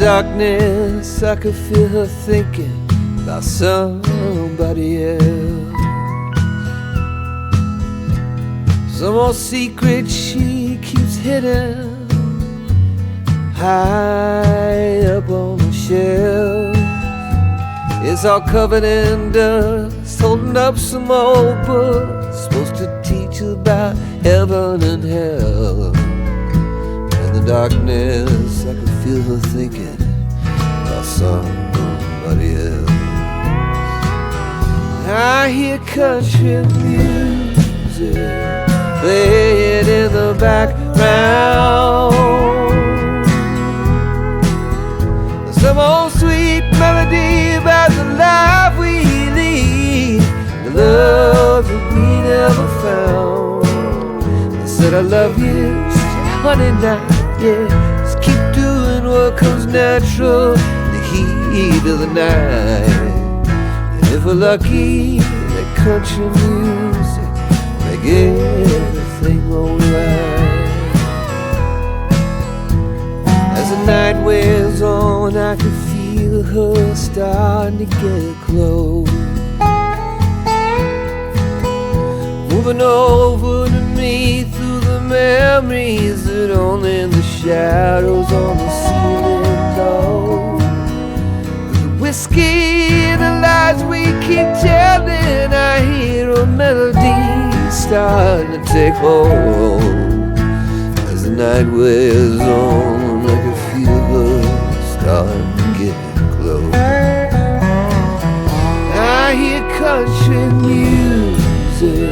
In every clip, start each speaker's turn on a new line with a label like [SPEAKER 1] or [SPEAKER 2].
[SPEAKER 1] darkness, I could feel her thinking about somebody else. Some old secret she keeps hidden high up on the shelf. It's all covered in dust, holding up some old books supposed to teach about heaven and hell. In the darkness, I could feel her thinking about somebody else. I hear country music playing in the background. Some old sweet melody about the life we lead, the love that we never found. I said I love you, she said honey now, yeah, just keep doing what comes natural in the heat of the night. And if we're lucky, that country music make everything alright. As the night wears on, I can feel her starting to get close, moving over to me through the memories that only the shadows on the ceiling know. The whiskey and the lies we keep telling, I hear a melody starting to take hold. As the night wears on, I can feel her starting to get close. I hear country music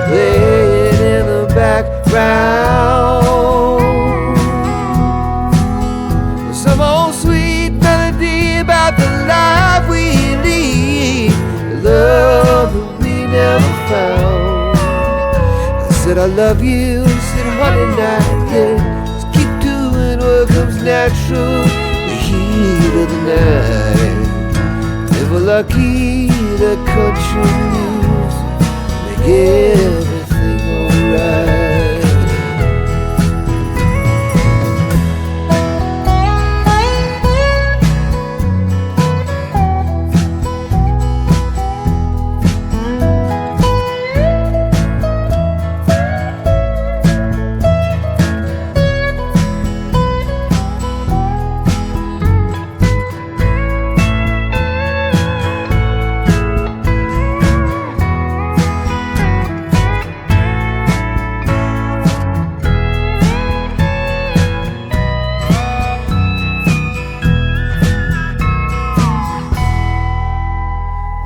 [SPEAKER 1] playing in the background. Some old sweet melody about the life we lead, the love that we never found. I said I love you, said honey now, yeah, what comes natural, the heat of the night. If we're lucky, the country music make everything alright.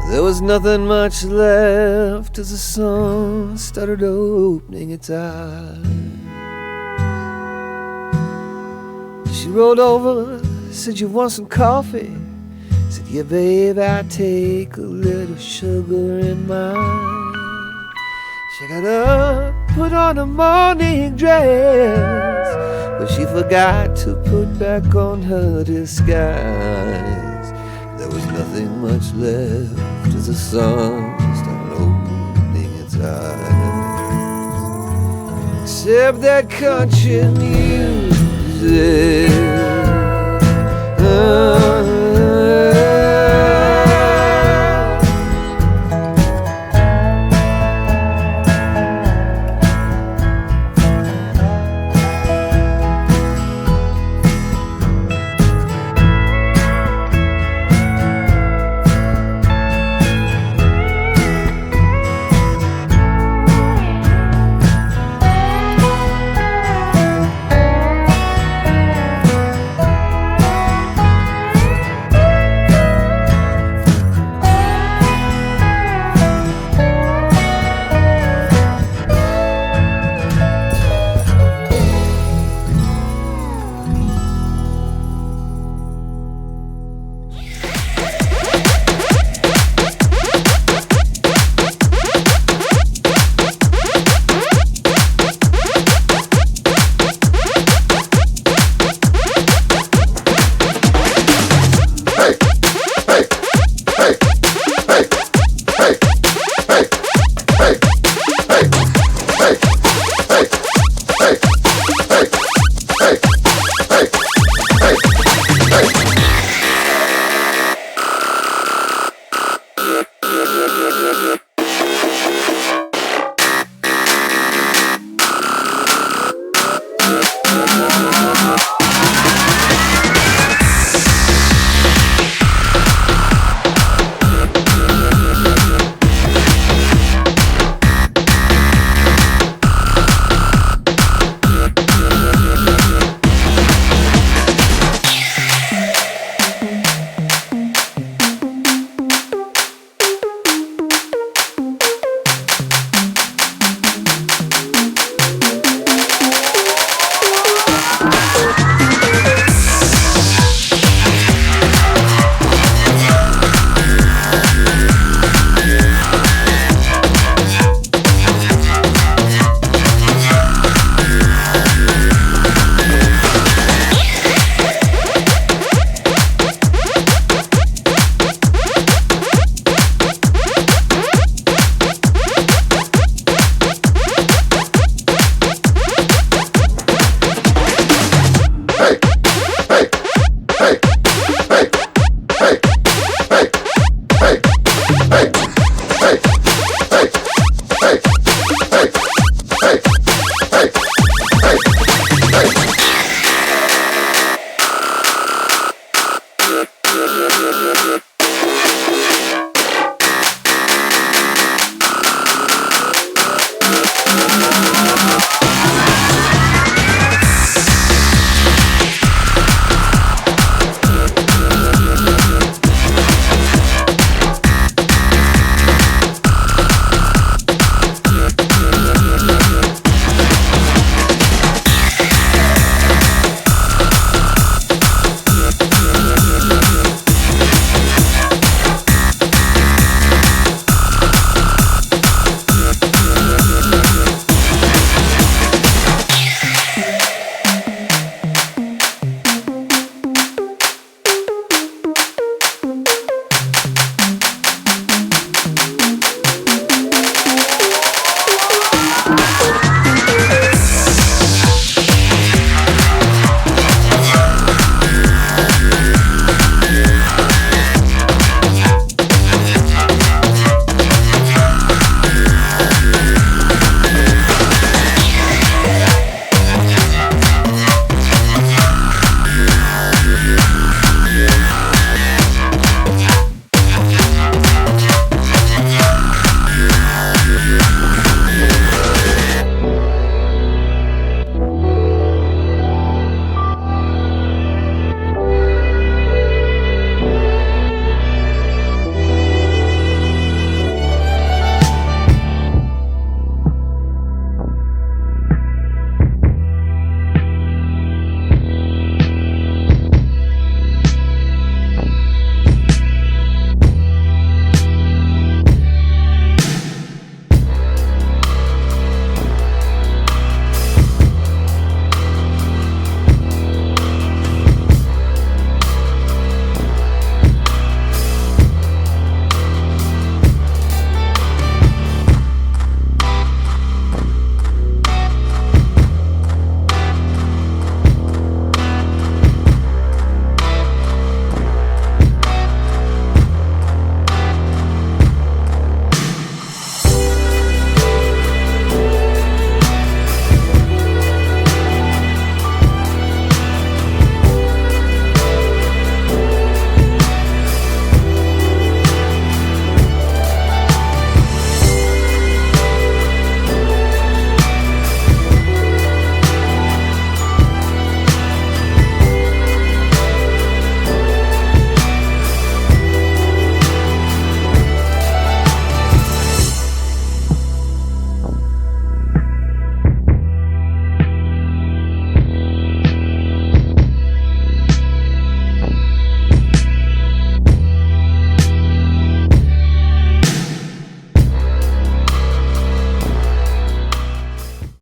[SPEAKER 1] There was nothing much left as the sun started opening its eyes. She rolled over, said, you want some coffee? Said, yeah babe, I take a little sugar in mine. She got up, put on a morning dress, but she forgot to put back on her disguise. There was nothing much left as the sun started opening its eyes, except that country music